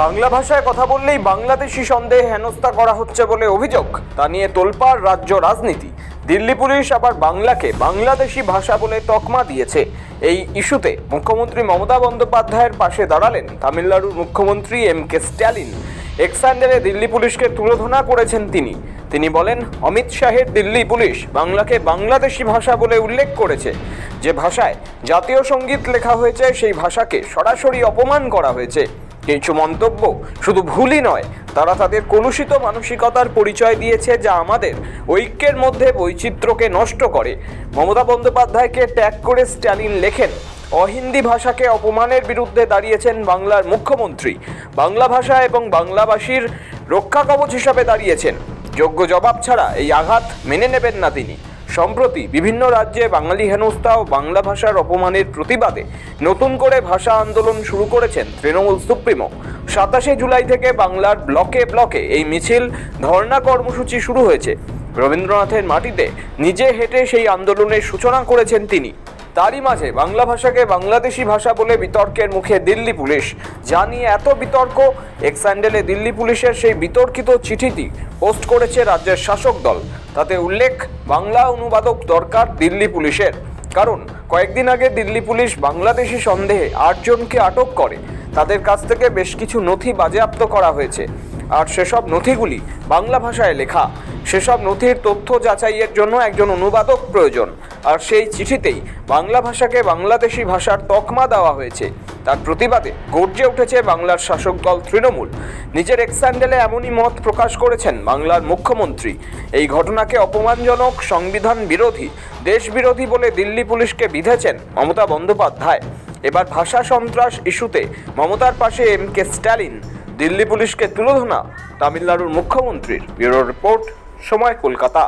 বাংলা ভাষায় কথা বললেই বাংলাদেশি সন্দেহে হেনস্থা করা হচ্ছে বলে অভিযোগ। তা নিয়ে তোলপাড় রাজ্য রাজনীতি। দিল্লি পুলিশ আবার বাংলাকে বাংলাদেশি ভাষা বলে তকমা দিয়েছে। এই ইস্যুতে মুখ্যমন্ত্রী মমতা বন্দ্যোপাধ্যায়ের পাশে দাঁড়ালেন তামিলনাড়ুর মুখ্যমন্ত্রী এম.কে. স্ট্যালিন। এক্স হ্যান্ডেলে দিল্লি পুলিশকে তুলোধনা করেছেন তিনি বলেন, অমিত শাহের দিল্লি পুলিশ বাংলাকে বাংলাদেশি ভাষা বলে উল্লেখ করেছে। যে ভাষায় জাতীয় সঙ্গীত লেখা হয়েছে সেই ভাষাকে সরাসরি অপমান করা হয়েছে। কিছু মন্তব্য শুধু ভুলই নয়, তারা তাদের কলুষিত মানসিকতার পরিচয় দিয়েছে, যা আমাদের ঐক্যের মধ্যে বৈচিত্র্যকে নষ্ট করে। মমতা বন্দ্যোপাধ্যায়কে ট্যাগ করে স্ট্যালিন লেখেন, অহিন্দি ভাষাকে অপমানের বিরুদ্ধে দাঁড়িয়েছেন বাংলার মুখ্যমন্ত্রী। বাংলা ভাষা এবং বাংলাভাষীর রক্ষা কবচ হিসাবে দাঁড়িয়েছেন। যোগ্য জবাব ছাড়া এই আঘাত মেনে নেবেন না তিনি। সম্প্রতি বিভিন্ন রাজ্যে বাঙালি হেনস্থা ও বাংলা ভাষার অপমানের প্রতিবাদে নতুন করে ভাষা আন্দোলন শুরু করেছেন তৃণমূল সুপ্রিমো। 27 জুলাই থেকে বাংলার ব্লকে ব্লকে এই মিছিল, ধর্ণা কর্মসূচি শুরু হয়েছে। রবীন্দ্রনাথের মাটিতে নিজে হেঁটে সেই আন্দোলনের সূচনা করেছেন তিনি। তারই মাঝে বাংলা ভাষাকে বাংলাদেশি ভাষা বলে বিতর্কের মুখে দিল্লি পুলিশ। যা নিয়ে এত বিতর্ক, এক্স হ্যান্ডেলে দিল্লি পুলিশের সেই বিতর্কিত চিঠিটি পোস্ট করেছে রাজ্যের শাসক দল। তাতে উল্লেখ, বাংলা অনুবাদক দরকার দিল্লি পুলিশের। কারণ কয়েকদিন আগে দিল্লি পুলিশ বাংলাদেশি সন্দেহে 8 জনকে আটক করে। তাদের কাছ থেকে বেশ কিছু নথি বাজেয়াপ্ত করা হয়েছে। আর সেসব নথিগুলি বাংলা ভাষায় লেখা। সেসব নথির তথ্য যাচাইয়ের জন্য একজন অনুবাদক প্রয়োজন। আর সেই চিঠিতেই বাংলা ভাষাকে বাংলাদেশি ভাষার তকমা দেওয়া হয়েছে। তার প্রতিবাদে গর্জে উঠেছে বাংলার শাসক দল তৃণমূল। নিজের এক্স হ্যান্ডেলে এমনই মত প্রকাশ করেছেন বাংলার মুখ্যমন্ত্রী। এই ঘটনাকে অপমানজনক, সংবিধান বিরোধী, দেশ বিরোধী বলে দিল্লি পুলিশকে বিঁধেছেন মমতা বন্দ্যোপাধ্যায়। এবার ভাষা সন্ত্রাস ইস্যুতে মমতার পাশে এম.কে. স্ট্যালিন। দিল্লি পুলিশকে তুলোধনা তামিলনাড়ুর মুখ্যমন্ত্রীর। ব্যুরো রিপোর্ট, সময়, কলকাতা।